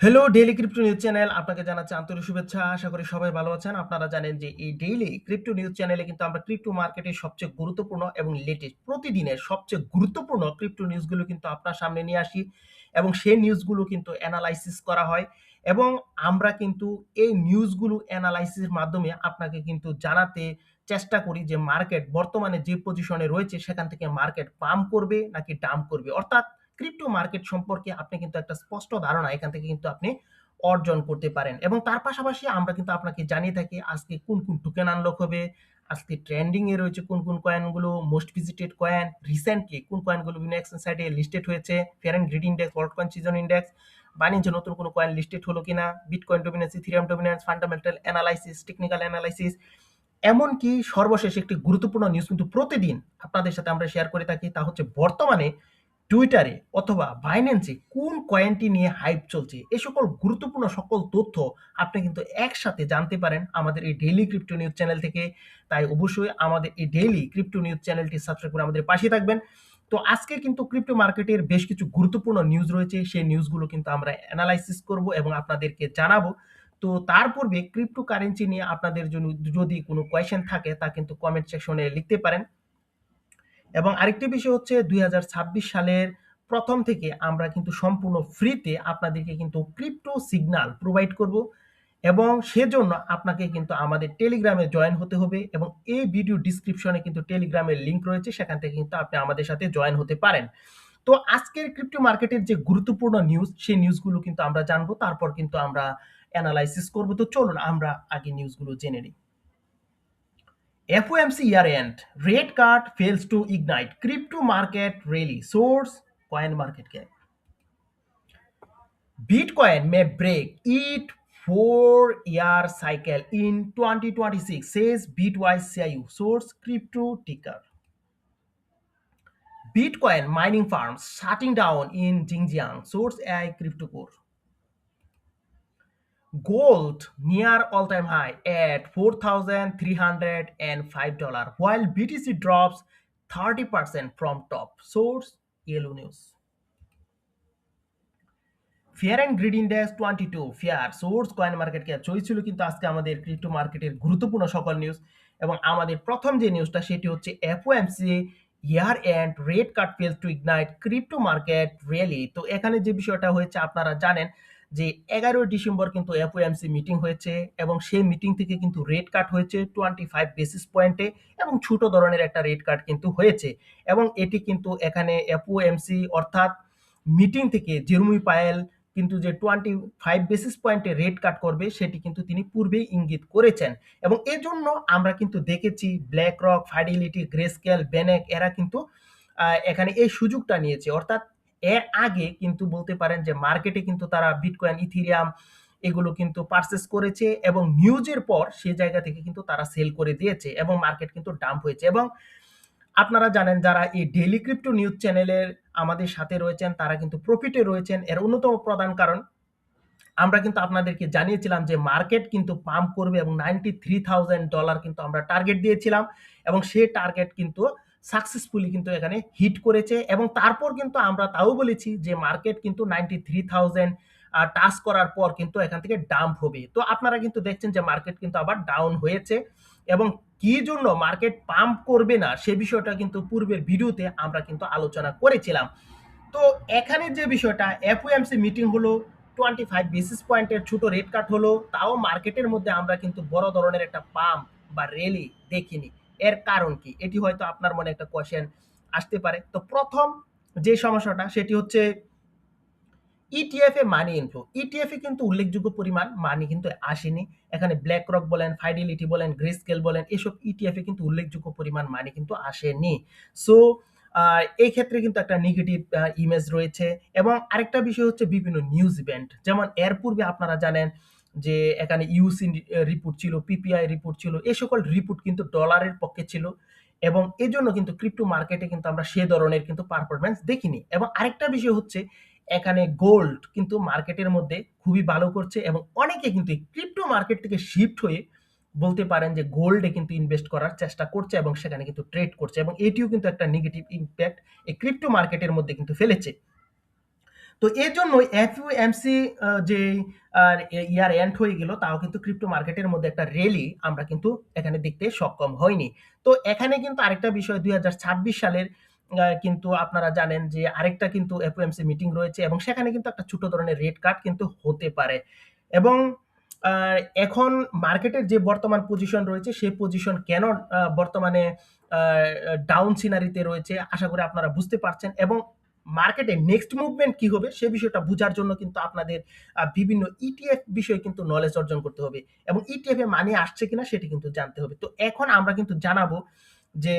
Hello daily crypto news channel আপনাকে জানাচ্ছি আন্তরিক শুভেচ্ছা। আশা করি সবাই ভালো আছেন। আপনারা জানেন যে এই ডেইলি ক্রিপ্টো নিউজ চ্যানেলে কিন্তু আমরা ক্রিপ্টো মার্কেটের সবচেয়ে গুরুত্বপূর্ণ এবং লেটেস্ট প্রতিদিনের সবচেয়ে গুরুত্বপূর্ণ ক্রিপ্টো নিউজগুলো কিন্তু আপনার সামনে নিয়ে আসি এবং সেই নিউজগুলো কিন্তু অ্যানালাইসিস করা হয় এবং আমরা কিন্তু এই নিউজগুলো অ্যানালাইসিসের মাধ্যমে আপনাকে কিন্তু জানাতে চেষ্টা করি যে মার্কেট বর্তমানে যে পজিশনে রয়েছে সেখান থেকে মার্কেট পাম্প করবে নাকি ডাম্প করবে। অর্থাৎ ক্রিপ্টো মার্কেট সম্পর্কে আপনি কিন্তু একটা স্পষ্ট ধারণা এখান থেকে কিন্তু আপনি অর্জন করতে পারেন এবং তার পাশাপাশি আমরা কিন্তু আপনাকে জানিয়ে থাকি আজকে কোন কোন টোকেন আনলক হবে, আজকে ট্রেন্ডিং এ রয়েছে কোন কোন কয়েনগুলো, মোস্ট ভিজিটেড কয়েন, রিসেন্টলি কোন কয়েনগুলো বিভিন্ন এক্সচেঞ্জ সাইটে লিস্টেড হয়েছে, fear and greed index, world coin season index, বাইন্যান্সে নতুন কোনো কয়েন লিস্টেড হলো কিনা, bitcoin dominance, Ethereum dominance, fundamental analysis, technical analysis, এমনকি সর্বশেষ একটি গুরুত্বপূর্ণ নিউজ কিন্তু প্রতিদিন আপনাদের সাথে আমরা শেয়ার করে থাকি। তা হচ্ছে বর্তমানে টুইটারে অথবা বাইন্যান্সে কোন কয়েনটি নিয়ে হাইপ চলছে। এ সকল গুরুত্বপূর্ণ সকল তথ্য আপনি কিন্তু একসাথে জানতে পারেন আমাদের এই ডেইলি ক্রিপ্টো নিউজ চ্যানেল থেকে। তাই অবশ্যই আমাদের এই ডেইলি ক্রিপ্টো নিউজ চ্যানেলটি সাবস্ক্রাইব করে আমাদের পাশে থাকবেন। তো আজকে কিন্তু ক্রিপ্টো মার্কেটের বেশ কিছু গুরুত্বপূর্ণ নিউজ রয়েছে। সেই নিউজগুলো কিন্তু আমরা অ্যানালাইসিস করব এবং আপনাদেরকে জানাবো। তো তার পূর্বে ক্রিপ্টোকারেন্সি নিয়ে আপনাদের জন্য যদি কোনো কোয়েশ্চেন থাকে তা কিন্তু কমেন্ট সেকশনে লিখতে পারেন। এবং আরেকটি বিষয় হচ্ছে 2026 সালের প্রথম থেকে আমরা কিন্তু সম্পূর্ণ ফ্রিতে আপনাদেরকে কিন্তু ক্রিপ্টো সিগন্যাল প্রোভাইড করব এবং সেজন্য আপনাকে কিন্তু আমাদের টেলিগ্রামে জয়েন হতে হবে এবং এই ভিডিও ডিসক্রিপশনে কিন্তু টেলিগ্রামের লিংক রয়েছে, সেখান থেকে কিন্তু আপনি আমাদের সাথে জয়েন হতে পারেন। তো আজকের ক্রিপ্টো মার্কেটের যে গুরুত্বপূর্ণ নিউজ সেই নিউজগুলো কিন্তু আমরা জানবো, তারপর কিন্তু আমরা অ্যানালাইসিস করব। তো চলুন আমরা আগে নিউজগুলো জেনে নিই। FOMC year-end, rate cut fails to ignite crypto market rally. Source: CoinMarketCap. Bitcoin may break its 4-year cycle in 2026, says Bitwise CIO. Source: Crypto Ticker. Bitcoin mining farms shutting down in Xinjiang. Source: AI Crypto Core. Gold near all-time high at $4,305, while BTC drops 30% from top. Source: Yellow News. Fair and greed index 22 fair, source coin market cap. এই ছিল কিন্তু আজকে আমাদের crypto মার্কেটের গুরুত্বপূর্ণ সকল news এবং আমাদের প্রথম যে নিউজটা সেটি হচ্ছে FOMC year end rate cut fails to ignite crypto market rally. তো এখানে যে বিষয়টা হয়েছে আপনারা জানেন যে 11 ডিসেম্বর কিন্তু FOMC মিটিং হয়েছে এবং সেই মিটিং থেকে কিন্তু রেট কাট হয়েছে 25 বেসিস পয়েন্টে এবং ছোট ধরনের একটা রেট কাট কিন্তু হয়েছে এবং এটি কিন্তু এখানে FOMC অর্থাৎ মিটিং থেকে জেরমি পায়েল কিন্তু যে 25 বেসিস পয়েন্টে রেট কাট করবে সেটি কিন্তু তিনি পূর্বেই ইঙ্গিত করেছেন এবং এজন্য আমরা কিন্তু দেখেছি ব্ল্যাক রক, ফাইডেলিটি, গ্রেস্কেল, বেনেক এরা কিন্তু এখানে এই সুযোগটা নিয়েছে। অর্থাৎ এর আগে কিন্তু বলতে পারেন যে মার্কেটে কিন্তু তারা বিটকয়েন, ইথেরিয়াম এগুলো কিন্তু পারচেস করেছে এবং নিউজের পর সেই জায়গা থেকে কিন্তু তারা সেল করে দিয়েছে এবং মার্কেট কিন্তু ডাম্প হয়েছে। এবং আপনারা জানেন যারা এই ডেইলি ক্রিপ্টো নিউজ চ্যানেলের আমাদের সাথে রয়েছেন তারা কিন্তু প্রফিটে রয়েছেন। এর অন্যতম প্রধান কারণ আমরা কিন্তু আপনাদেরকে জানিয়েছিলাম যে মার্কেট কিন্তু পাম্প করবে এবং $93,000 কিন্তু আমরা টার্গেট দিয়েছিলাম এবং সেই টার্গেট কিন্তু সাকসেসফুলি কিন্তু এখানে হিট করেছে এবং তারপর কিন্তু আমরা তাও বলেছি যে মার্কেট কিন্তু 93,000 টাচ করার পর কিন্তু এখান থেকে ডাম্প হবে। তো আপনারা কিন্তু দেখছেন যে মার্কেট কিন্তু আবার ডাউন হয়েছে এবং কি জন্য মার্কেট পাম্প করবে না সে বিষয়টা কিন্তু পূর্বের ভিডিওতে আমরা কিন্তু আলোচনা করেছিলাম। তো এখানে যে বিষয়টা FOMC মিটিং হলো, 25 বেসিস পয়েন্টের ছোট রেট কাট হলো, তাও মার্কেটের মধ্যে আমরা কিন্তু বড় ধরনের একটা পাম্প বা র্যালি দেখিনি। এর কারণ কি? এটি হয়তো আপনার মনে একটা কোয়েশ্চেন আসতে পারে। তো প্রথম যে সমস্যাটা সেটি হচ্ছে ETF এ মানি ইনফ্লো। ETF এ কিন্তু উল্লেখযোগ্য পরিমাণ মানি কিন্তু আসেনি। এখানে BlackRock বলেন, Fidelity বলেন, Grayscale বলেন এসব ETF এ কিন্তু উল্লেখযোগ্য পরিমাণ মানি কিন্তু আসেনি। সো এই ক্ষেত্রে কিন্তু একটা নেগেটিভ ইমেজ রয়েছে এবং আরেকটা বিষয় হচ্ছে বিভিন্ন নিউজ ইভেন্ট। যেমন এর পূর্বে আপনারা জানেন যে এখানে ইউসি রিপোর্ট ছিল, PPI রিপোর্ট ছিল। এই সকল রিপোর্ট কিন্তু ডলারের পক্ষে ছিল এবং এজন্য কিন্তু ক্রিপ্টো মার্কেটে কিন্তু আমরা সে ধরনের কিন্তু পারফরম্যান্স দেখিনি। এবং আরেকটা বিষয় হচ্ছে এখানে গোল্ড কিন্তু মার্কেটের মধ্যে খুবই ভালো করছে এবং অনেকে কিন্তু ক্রিপ্টো মার্কেট থেকে শিফট হয়ে বলতে পারেন যে গোল্ডে কিন্তু ইনভেস্ট করার চেষ্টা করছে এবং সেখানে কিন্তু ট্রেড করছে এবং এটিও কিন্তু একটা নেগেটিভ ইম্প্যাক্ট এই ক্রিপ্টো মার্কেটের মধ্যে কিন্তু ফেলেছে। তো এর জন্য এফইউএমসি যে ইয়ার এন্ড হয়ে গেল, তাও কিন্তু ক্রিপ্টো মার্কেটের মধ্যে একটা র্যালি আমরা কিন্তু এখানে দেখতে সক্ষম হয়নি। তো এখানে কিন্তু আরেকটা বিষয়, 2026 সালের কিন্তু আপনারা জানেন যে আরেকটা কিন্তু এফওএমসি মিটিং রয়েছে এবং সেখানে কিন্তু একটা ছোট ধরনের রেট কাট কিন্তু হতে পারে। এবং এখন মার্কেটের যে বর্তমান পজিশন রয়েছে, সেই পজিশন কেন বর্তমানে ডাউন সিনারিতে রয়েছে আশা করি আপনারা বুঝতে পারছেন। এবং মার্কেটে নেক্সট মুভমেন্ট কি হবে সে বিষয়টা বোঝার জন্য কিন্তু আপনাদের বিভিন্ন ইটিএফ বিষয়ে কিন্তু নলেজ অর্জন করতে হবে এবং ইটিএফ এ মানি আসছে কিনা সেটি কিন্তু জানতে হবে। তো এখন আমরা কিন্তু জানাবো যে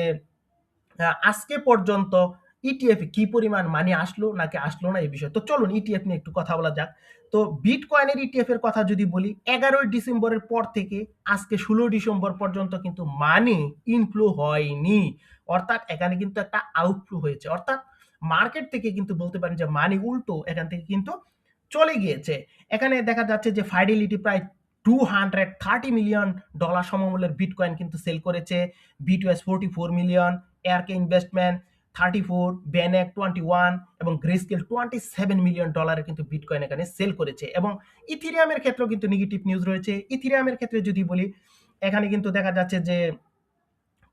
আজকে পর্যন্ত ইটিএফ এ কি পরিমাণ মানি আসলো নাকি আসলো না এই বিষয়ে। তো চলুন ইটিএফ নিয়ে একটু কথা বলা যাক। তো বিটকয়েনের ইটিএফ এর কথা যদি বলি, 11 ডিসেম্বরের পর থেকে আজকে 16 ডিসেম্বর পর্যন্ত কিন্তু মানি ইনফ্লো হয়নি। অর্থাৎ এখানে কিন্তু একটা আউটফ্লো হয়েছে। অর্থাৎ মার্কেট থেকে কিন্তু বলতে পারেন যে মানি উল্টো এখান থেকে কিন্তু চলে গিয়েছে। এখানে দেখা যাচ্ছে যে ফাইডেলিটি প্রায় $230 মিলিয়ন সমমূল্যের বিটকয়েন কিন্তু সেল করেছে। বিটওয়েস 44 মিলিয়ন, এয়ারকে ইনভেস্টমেন্ট 34, বেনেক 21 এবং গ্রেস্কেল $27 মিলিয়ন কিন্তু বিটকয়েন এখানে সেল করেছে। এবং ইথিরিয়ামের ক্ষেত্রেও কিন্তু নেগেটিভ নিউজ রয়েছে। ইথিরিয়ামের ক্ষেত্রে যদি বলি, এখানে কিন্তু দেখা যাচ্ছে যে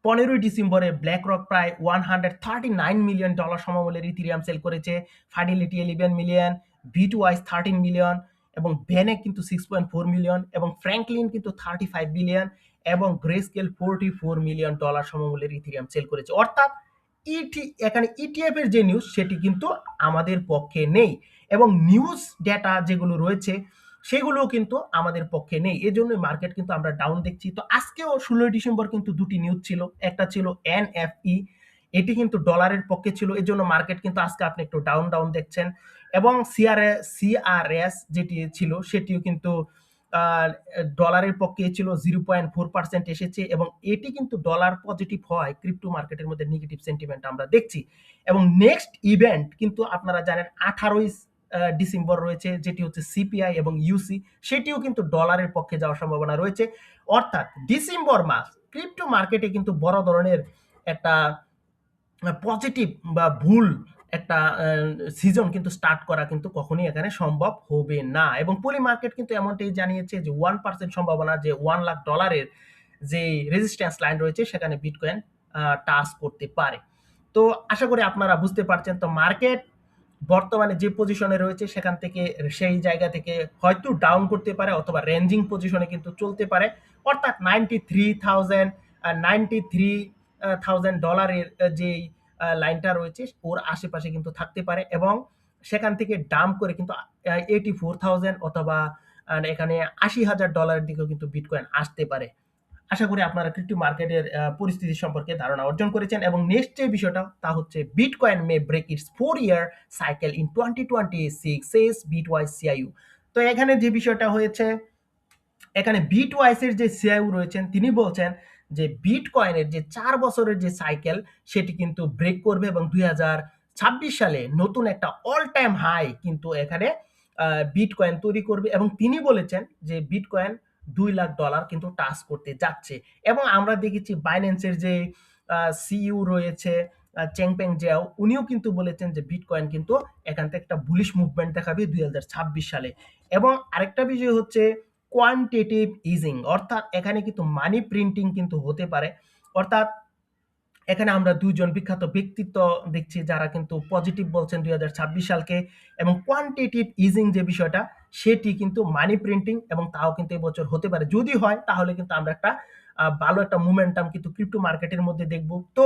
15 ডিসেম্বরে ব্ল্যাক রক প্রায় $139 মিলিয়ন সমমূল্যের ইথিরিয়াম সেল করেছে। ফাইডেলিটি 11 মিলিয়ন, বিটওয়াইজ 13 মিলিয়ন এবং বেনেক কিন্তু 6.4 মিলিয়ন এবং ফ্র্যাঙ্কলিন কিন্তু 35 বিলিয়ন এবং গ্রেস্কেল $44 মিলিয়ন সমমূল্যের ইথিরিয়াম সেল করেছে। অর্থাৎ এখানে ইটিএফ এর যে নিউজ সেটি কিন্তু আমাদের পক্ষে নেই এবং নিউজ ডেটা যেগুলো রয়েছে সেগুলোও কিন্তু আমাদের পক্ষে নেই। এজন্য মার্কেট কিন্তু আমরা ডাউন দেখছি। তো আজকেও 16 ডিসেম্বর কিন্তু দুটি নিউজ ছিল। একটা ছিল এনএফই, এটি কিন্তু ডলারের পক্ষে ছিল, এজন্য মার্কেট কিন্তু আজকে আপনি একটু ডাউন ডাউন দেখছেন। এবং সিআরএস যেটি ছিল সেটিও কিন্তু ডলারের পক্ষে ছিল, 0.4% এসেছে এবং এটি কিন্তু ডলার পজিটিভ হয় ক্রিপ্টো মার্কেটের মধ্যে নেগেটিভ সেন্টিমেন্ট আমরা দেখছি। এবং নেক্সট ইভেন্ট কিন্তু আপনারা জানেন 18 ডিসেম্বর রয়েছে, যেটি হচ্ছে সিপিআই এবং ইউসি, সেটিও কিন্তু ডলারের পক্ষে যাওয়ার সম্ভাবনা রয়েছে। অর্থাৎ ডিসেম্বর মাস ক্রিপ্টো মার্কেটে কিন্তু বড় ধরনের একটা পজিটিভ বা ভুল একটা সিজন কিন্তু স্টার্ট করা কিন্তু কখনোই এখানে সম্ভব হবে না। এবং পলি মার্কেট কিন্তু এমনটাই জানিয়েছে যে 1% সম্ভাবনা যে $1 লাখ যে রেজিস্ট্যান্স লাইন রয়েছে সেখানে বিটকয়েন টাচ করতে পারে। তো আশা করি আপনারা বুঝতে পারছেন। তো মার্কেট বর্তমানে যে পজিশনে রয়েছে সেখান থেকে, সেই জায়গা থেকে হয়তো ডাউন করতে পারে অথবা রেঞ্জিং পজিশনে কিন্তু চলতে পারে। অর্থাৎ $93,000 যে লাইনটা রয়েছে ওর আশেপাশে কিন্তু থাকতে পারে এবং সেখান থেকে ডাম্প করে কিন্তু 84,000 অথবা এখানে $80,000 দিকেও কিন্তু বিটকয়েন আসতে পারে। আশা করি আপনারা ক্রিপ্টো মার্কেটের পরিস্থিতি সম্পর্কে ধারণা অর্জন করেছেন। এবং নেক্সট যে বিষয়টা তা হচ্ছে bitcoin may break its 4 year cycle in 2026 says Bitwise CIO. তো এখানে যে বিষয়টা হয়েছে, এখানে বিটওয়াইজ এর যে সিআইইউ রয়েছেন তিনি বলছেন যে বিটকয়েনের যে 4 বছরের যে সাইকেল সেটি কিন্তু ব্রেক করবে এবং 2026 সালে নতুন একটা অল টাইম হাই কিন্তু এখানে বিটকয়েন তৈরি করবে। এবং তিনি বলেছেন যে বিটকয়েন $2 লাখ কিন্তু টাচ করতে যাচ্ছে। এবং আমরা দেখেছি বাইন্যান্সের যে সিইও রয়েছে চেংপেং জিয়াও, উনিও কিন্তু বলেছেন যে বিটকয়েন কিন্তু এখান থেকে একটা বুলিশ মুভমেন্ট দেখাবে 2026 সালে। এবং আরেকটা বিষয় হচ্ছে কোয়ান্টিটেটিভ ইজিং, অর্থাৎ এখানে কিন্তু মানি প্রিন্টিং কিন্তু হতে পারে। অর্থাৎ এখানে আমরা দুইজন বিখ্যাত ব্যক্তিত্ব দেখছি যারা কিন্তু পজিটিভ বলছেন 2026 সালকে। এবং কোয়ান্টিটেটিভ ইজিং যে বিষয়টা সেটি কিন্তু মানি প্রিন্টিং এবং তাও কিন্তু এবছর হতে পারে। যদি হয় তাহলে কিন্তু আমরা একটা ভালো একটা মোমেন্টাম কিন্তু ক্রিপ্টো মার্কেটের মধ্যে দেখব। তো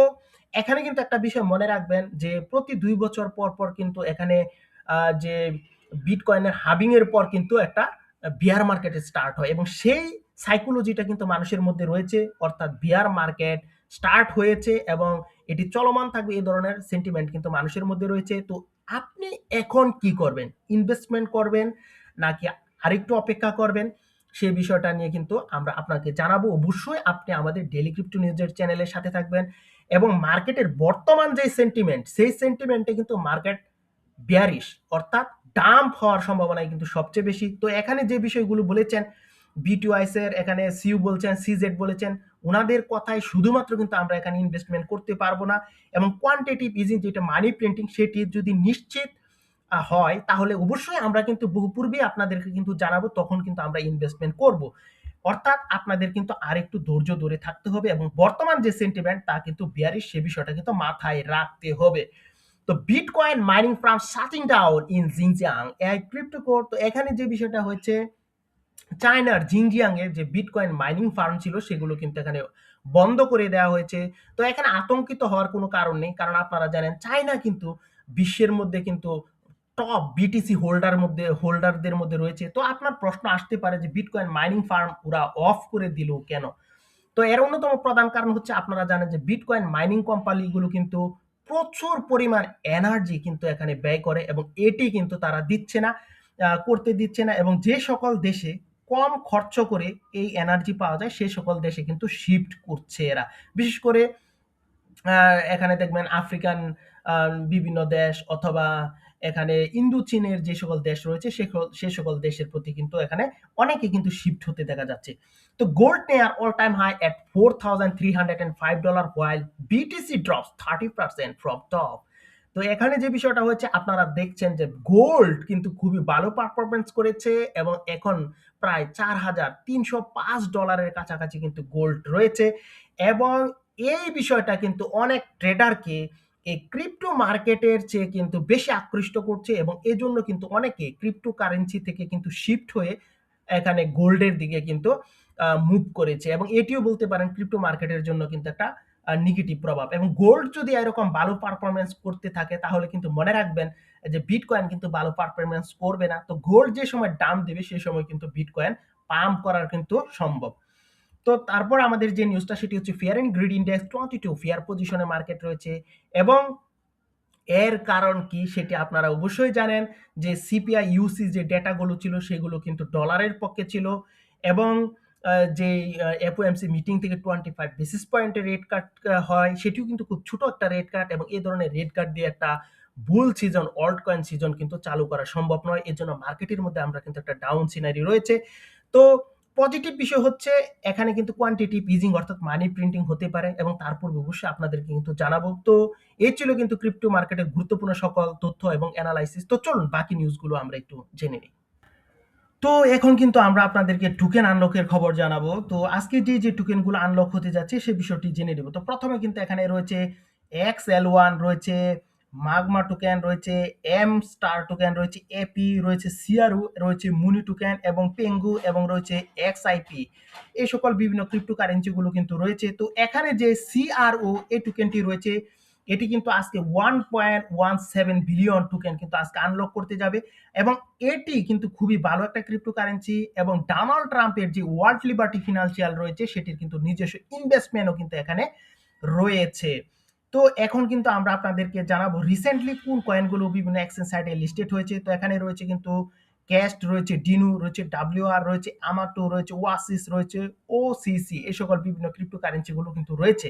এখানে কিন্তু একটা বিষয় মনে রাখবেন যে প্রতি 2 বছর পর পর কিন্তু এখানে যে বিটকয়েনের হাবিং এর পর কিন্তু একটা বিয়ার মার্কেট স্টার্ট হয় এবং সেই সাইকোলজিটা কিন্তু মানুষের মধ্যে রয়েছে। অর্থাৎ বিয়ার মার্কেট স্টার্ট হয়েছে এবং এটি চলমান থাকবে, এই ধরনের সেন্টিমেন্ট কিন্তু মানুষের মধ্যে রয়েছে। তো আপনি এখন কি করবেন? ইনভেস্টমেন্ট করবেন নাকি আরেকটু অপেক্ষা করবেন? সেই বিষয়টা নিয়ে কিন্তু আমরা আপনাকে জানাবো। অবশ্যই আপনি আমাদের ডেইলি ক্রিপ্টো নিউজের চ্যানেলের সাথে থাকবেন। এবং মার্কেটের বর্তমান যে সেন্টিমেন্ট, সেই সেন্টিমেন্টে কিন্তু মার্কেট বেয়ারিশ, অর্থাৎ ডাম্প হওয়ার সম্ভাবনাই কিন্তু সবচেয়ে বেশি। তো এখানে যে বিষয়গুলো বলেছেন বিটিওয়াইস এর, এখানে সিইও বলছেন, সিজেড বলেছেন, ওনাদের কথায় শুধুমাত্র কিন্তু আমরা এখানে ইনভেস্টমেন্ট করতে পারবো না। এবং কোয়ান্টিটেটিভ ইজিং যেটা মানি প্রিন্টিং সেটি যদি নিশ্চিত হয়, তাহলে অবশ্যই আমরা কিন্তু বহু পূর্বেই আপনাদেরকে কিন্তু জানাবো, তখন কিন্তু আমরা ইনভেস্টমেন্ট করব। অর্থাৎ আপনাদের কিন্তু আরেকটু ধৈর্য ধরে থাকতে হবে এবং বর্তমান যে সেন্টিমেন্ট তা কিন্তু bearish, সে বিষয়টা কিন্তু মাথায় রাখতে হবে। তো bitcoin mining farm shirting down in Xinjiang, এই ক্রিপ্টো কোড। তো এখানে যে বিষয়টা হচ্ছে, চায়নার জিনজিয়াং এর যে বিটকয়েন মাইনিং ফার্ম ছিল সেগুলো কিন্তু এখানে বন্ধ করে দেওয়া হয়েছে। তো এখানে আতঙ্কিত হওয়ার কোনো কারণ নেই, কারণ আপনারা জানেন চায়না কিন্তু বিশ্বের মধ্যে কিন্তু টপ বিটিসি হোল্ডারদের মধ্যে রয়েছে। তো আপনার প্রশ্ন আসতে পারে যে বিটকয়েন মাইনিং ফার্ম ওরা অফ করে দিল কেন? তো এর অন্যতম প্রধান কারণ হচ্ছে, আপনারা জানেন যে বিটকয়েন মাইনিং কোম্পানিগুলো কিন্তু প্রচুর পরিমাণ এনার্জি কিন্তু এখানে ব্যয় করে এবং এটি কিন্তু তারা দিচ্ছে না, করতে দিচ্ছে না, এবং যে সকল দেশে কম খরচ করে এই এনার্জি পাওয়া যায় সে সকল দেশে কিন্তু শিফট করছে এরা। বিশেষ করে এখানে দেখবেন আফ্রিকান বিভিন্ন দেশ, অথবা এখানে ইন্দো চীনের যে সকল দেশ রয়েছে সে সকল দেশের প্রতি কিন্তু এখানে অনেকে কিন্তু শিফট হতে দেখা যাচ্ছে। তো গোল্ড নেয়ার all time high at $4,305 while BTC drops 30% from top। তো এখানে যে বিষয়টা হচ্ছে, আপনারা দেখছেন যে গোল্ড কিন্তু খুবই ভালো পারফরমেন্স করেছে এবং এখন প্রায় $4,305 কাছাকাছি কিন্তু গোল্ড রয়েছে। এবং এই বিষয়টা কিন্তু অনেক ট্রেডারকে এই ক্রিপ্টো মার্কেটের চেয়ে কিন্তু বেশি আকৃষ্ট করছে এবং এজন্য কিন্তু অনেকে ক্রিপ্টো কারেন্সি থেকে কিন্তু শিফট হয়ে এখানে গোল্ডের দিকে কিন্তু মুভ করেছে, এবং এটিও বলতে পারেন ক্রিপ্টো মার্কেটের জন্য কিন্তু একটা নেগেটিভ প্রভাব। এবং গোল্ড যদি এরকম ভালো পারফরমেন্স করতে থাকে তাহলে কিন্তু মনে রাখবেন যে বিটকয়েন কিন্তু ভালো পারফরমেন্স করবে না। তো গোল্ড যে সময় দাম দেবে সেই সময় কিন্তু বিটকয়েন পাম্প করার কিন্তু সম্ভব। তো তারপর আমাদের যে নিউজটা সেটি হচ্ছে fear and greed index 22 fear পজিশনে মার্কেট রয়েছে। এবং এর কারণ কি সেটি আপনারা অবশ্যই জানেন যে সিপিআই ইউসি যে ডেটাগুলো ছিল সেগুলো কিন্তু ডলারের পক্ষে ছিল, এবং যে এফওএমসি মিটিং থেকে 25 বেসিস পয়েন্টের রেট কাট হয়, সেটিও কিন্তু খুব ছোট একটা রেট কাট, এবং এই ধরনের রেট কাট দিয়ে একটা বুল সিজন, অল্ট কয়েন সিজন কিন্তু চালু করা সম্ভব নয়। এর জন্য মার্কেটের মধ্যে আমরা কিন্তু একটা ডাউন সিনারি রয়েছে। তো পজিটিভ বিষয় হচ্ছে এখানে কিন্তু কোয়ান্টিটিভ ইজিং অর্থাৎ মানি প্রিন্টিং হতে পারে, এবং তারপর অবশ্যই আপনাদেরকে কিন্তু জানাবো। তো এই ছিল কিন্তু ক্রিপ্টো মার্কেটের গুরুত্বপূর্ণ সকল তথ্য এবং অ্যানালাইসিস। তো চলুন বাকি নিউজগুলো আমরা একটু জেনে নিই। তো এখন কিন্তু আমরা আপনাদেরকে টোকেন আনলকের খবর জানাবো। তো আজকে যে টোকেনগুলো আনলক হতে যাচ্ছে সে বিষয়টি জেনে নেব। তো প্রথমে কিন্তু এখানে রয়েছে XL1, রয়েছে মাগমা টোকেন, রয়েছে এম স্টার টোকেন, রয়েছে এপি, রয়েছে সিআরও, রয়েছে মুনি টোকেন এবং পেঙ্গু, এবং রয়েছে XIP। এই সকল বিভিন্ন ক্রিপ্টো কারেন্সিগুলো কিন্তু রয়েছে। তো এখানে যে সিআরও এই টোকেনটি রয়েছে, এটি কিন্তু আজকে 1.17 বিলিয়ন টোকেন কিন্তু আজকে আনলক করতে যাবে, এবং এটি কিন্তু খুবই ভালো একটা ক্রিপ্টো কারেন্সি। এবং ডোনাল্ড ট্রাম্পের যে ওয়ার্ল্ড লিবার্টি ফিনান্সিয়াল রয়েছে সেটির কিন্তু নিজস্ব ইনভেস্টমেন্টও কিন্তু এখানে রয়েছে। তো এখন কিন্তু আমরা আপনাদেরকে জানাবো রিসেন্টলি কোন কয়েনগুলো বিভিন্ন এক্সচেঞ্জ সাইটে লিস্টেড হয়েছে। তো এখানে রয়েছে কিন্তু ক্যাস্ট, রয়েছে ডিনু, রয়েছে ডাব্লিউআর, রয়েছে আমাটো, রয়েছে ওয়াসিস, রয়েছে ওসিসি, এই সকল বিভিন্ন ক্রিপ্টো কারেন্সিগুলো কিন্তু রয়েছে।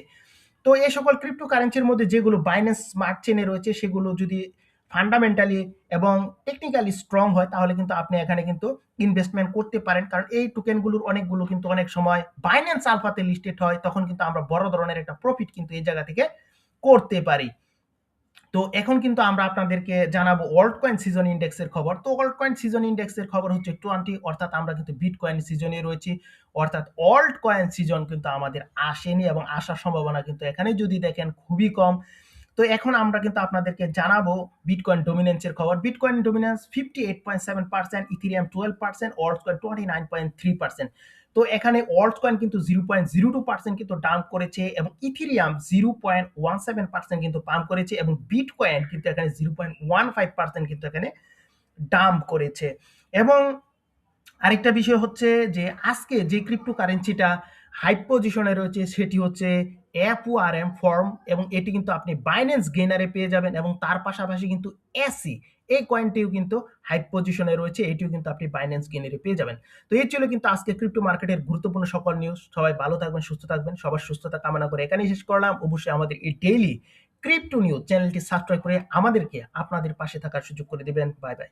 তো এই সকল ক্রিপ্টো কারেন্সির মধ্যে যেগুলো বাইন্যান্স স্মার্ট চেনে রয়েছে সেগুলো যদি ফান্ডামেন্টালি এবং টেকনিক্যালি স্ট্রং হয় তাহলে কিন্তু আপনি এখানে কিন্তু ইনভেস্টমেন্ট করতে পারেন, কারণ এই টোকেনগুলোর অনেকগুলো কিন্তু অনেক সময় বাইন্যান্স আলফাতে লিস্টেড হয়, তখন কিন্তু আমরা বড় ধরনের একটা প্রফিট কিন্তু এই জায়গা থেকে করতে পারি। তো এখন কিন্তু আমরা আপনাদেরকে জানাবো অল্ট কয়েন সিজন ইন্ডেক্সের খবর। তো অল্ট কয়েন সিজন ইন্ডেক্সের খবর হচ্ছে 20, অর্থাৎ আমরা কিন্তু বিটকয়েন সিজনে রয়েছি, অর্থাৎ অল্ট কয়েন সিজন কিন্তু আমাদের আসেনি এবং আসার সম্ভাবনা কিন্তু এখানে যদি দেখেন খুবই কম। তো এখন আমরা কিন্তু আপনাদেরকে জানাবো বিটকয়েন ডমিনেন্সের খবর। Bitcoin dominance 58.7%, Ethereum 12%, altcoin 29.3%। তো এখানে অল্ট কয়েন কিন্তু 0.02% কিন্তু ডাম্প করেছে, এবং ইথেরিয়াম 0.17% কিন্তু পাম্প করেছে, এবং বিটকয়েন কিন্তু এখানে 0.15% কিন্তু এখানে ডাম্প করেছে। এবং আরেকটা বিষয় হচ্ছে যে আজকে যে ক্রিপ্টো কারেন্সিটা হাই পজিশনে রয়েছে সেটি হচ্ছে FORM ফর্ম, এবং এটি কিন্তু আপনি বাইন্যান্স গেইনারে পেয়ে যাবেন, এবং তার পাশাপাশি কিন্তু এসি এই কয়েনটিও কিন্তু হাই পজিশনে রয়েছে, এটিও কিন্তু আপনি বাইন্যান্স গেইনারে পেয়ে যাবেন। তো এই ছিল কিন্তু আজকে ক্রিপ্টো মার্কেটের গুরুত্বপূর্ণ সকল নিউজ। সবাই ভালো থাকবেন, সুস্থ থাকবেন, সবার সুস্থতা কামনা করে এখানেই শেষ করলাম। অবশ্যই আমাদের এই ডেইলি ক্রিপ্টো নিউজ চ্যানেলটি সাবস্ক্রাইব করে আমাদেরকে আপনাদের পাশে থাকার সুযোগ করে দিবেন। Bye bye.